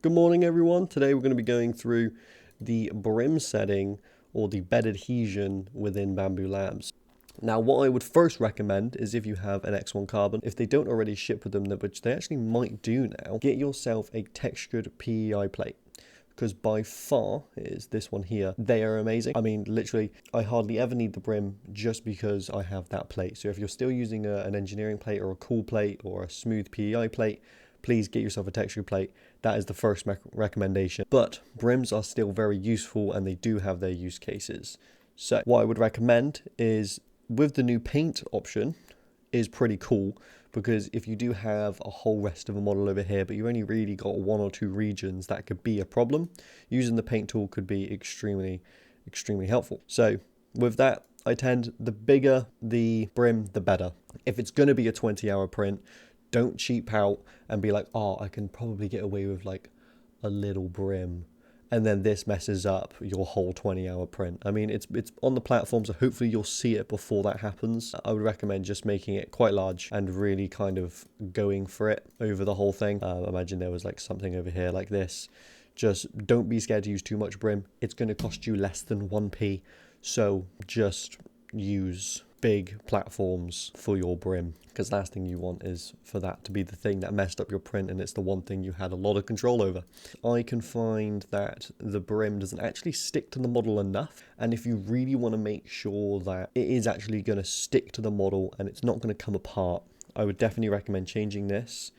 Good morning, everyone. Today we're going to be going through the BRIMS setting, or the bed adhesion within Bamboo Labs. Now, what I would first recommend is, if you have an X1 carbon, if they don't already ship with them, which they actually might do now, get yourself a textured PEI plate. Because by far, it is this one here, they are amazing. I mean, literally, I hardly ever need the brim just because I have that plate. So if you're still using an engineering plate or a cool plate or a smooth PEI plate, please get yourself a texture plate. That is the first recommendation. But brims are still very useful and they do have their use cases. So what I would recommend is, with the new paint option, is pretty cool, because if you do have a whole rest of a model over here, but you only really got one or two regions, that could be a problem. Using the paint tool could be extremely helpful. So with that, I tend, the bigger the brim, the better. If it's going to be a 20-hour print, don't cheap out and be like, oh, I can probably get away with like a little brim, and then this messes up your whole 20-hour print. I mean, it's on the platform, so hopefully you'll see it before that happens. I would recommend just making it quite large and really kind of going for it over the whole thing. Imagine there was like something over here like this. Just don't be scared to use too much brim. It's going to cost you less than 1p. So just use big platforms for your brim, because last thing you want is for that to be the thing that messed up your print, and it's the one thing you had a lot of control over. I can find that the brim doesn't actually stick to the model enough, and if you really want to make sure that it is actually going to stick to the model and it's not going to come apart, I would definitely recommend changing this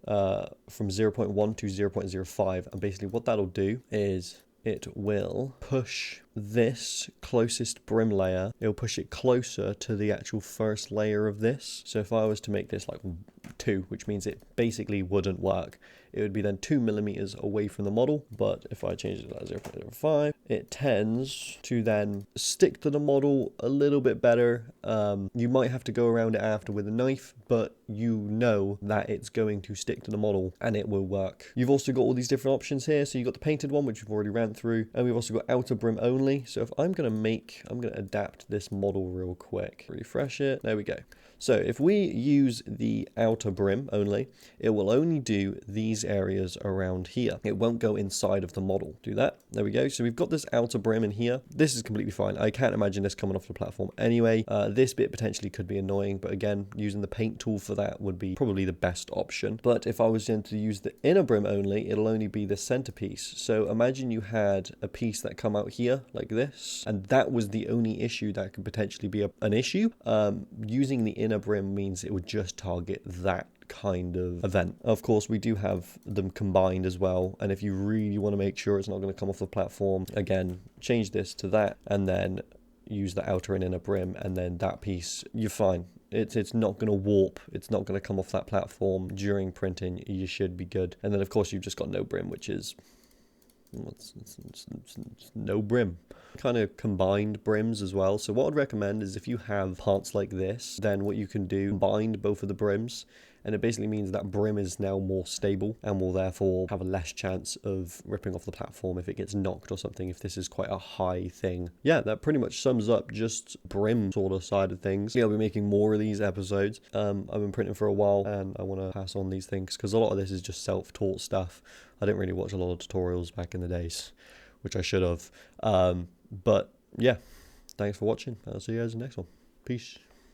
from 0.1 to 0.05, and basically what that'll do is it will push this closest brim layer, it'll push it closer to the actual first layer of this. So if I was to make this like 2, which means it basically wouldn't work, it would be then 2 millimeters away from the model. But if I change it to 0.05, it tends to then stick to the model a little bit better. You might have to go around it after with a knife, but you know that it's going to stick to the model and it will work. You've also got all these different options here. So you've got the painted one, which we've already ran through, and we've also got outer brim only. So if I'm going to adapt this model real quick, refresh it, there we go. So if we use the outer brim only, it will only do these areas around here. It won't go inside of the model. Do that. There we go. So we've got this outer brim in here. This is completely fine. I can't imagine this coming off the platform anyway. This bit potentially could be annoying, but again, using the paint tool for that would be probably the best option. But if I was going to use the inner brim only, it'll only be the centerpiece. So imagine you had a piece that come out here like this, and that was the only issue that could potentially be an issue. Using the inner brim means it would just target that kind of event. Of course, we do have them combined as well, and if you really want to make sure it's not going to come off the platform, again, change this to that and then use the outer and inner brim, and then that piece, you're fine. It's not going to warp, it's not going to come off that platform during printing. You should be good. And then of course you've just got no brim, which is it's no brim. Kind of combined brims as well. So what I'd recommend is, if you have parts like this, then what you can do, bind both of the brims, and it basically means that brim is now more stable and will therefore have a less chance of ripping off the platform if it gets knocked or something, if this is quite a high thing. Yeah, that pretty much sums up just brim sort of side of things. Yeah, I'll be making more of these episodes. I've been printing for a while and I want to pass on these things, because a lot of this is just self-taught stuff. I didn't really watch a lot of tutorials back in the days, which I should have. But yeah, thanks for watching. I'll see you guys in the next one. Peace.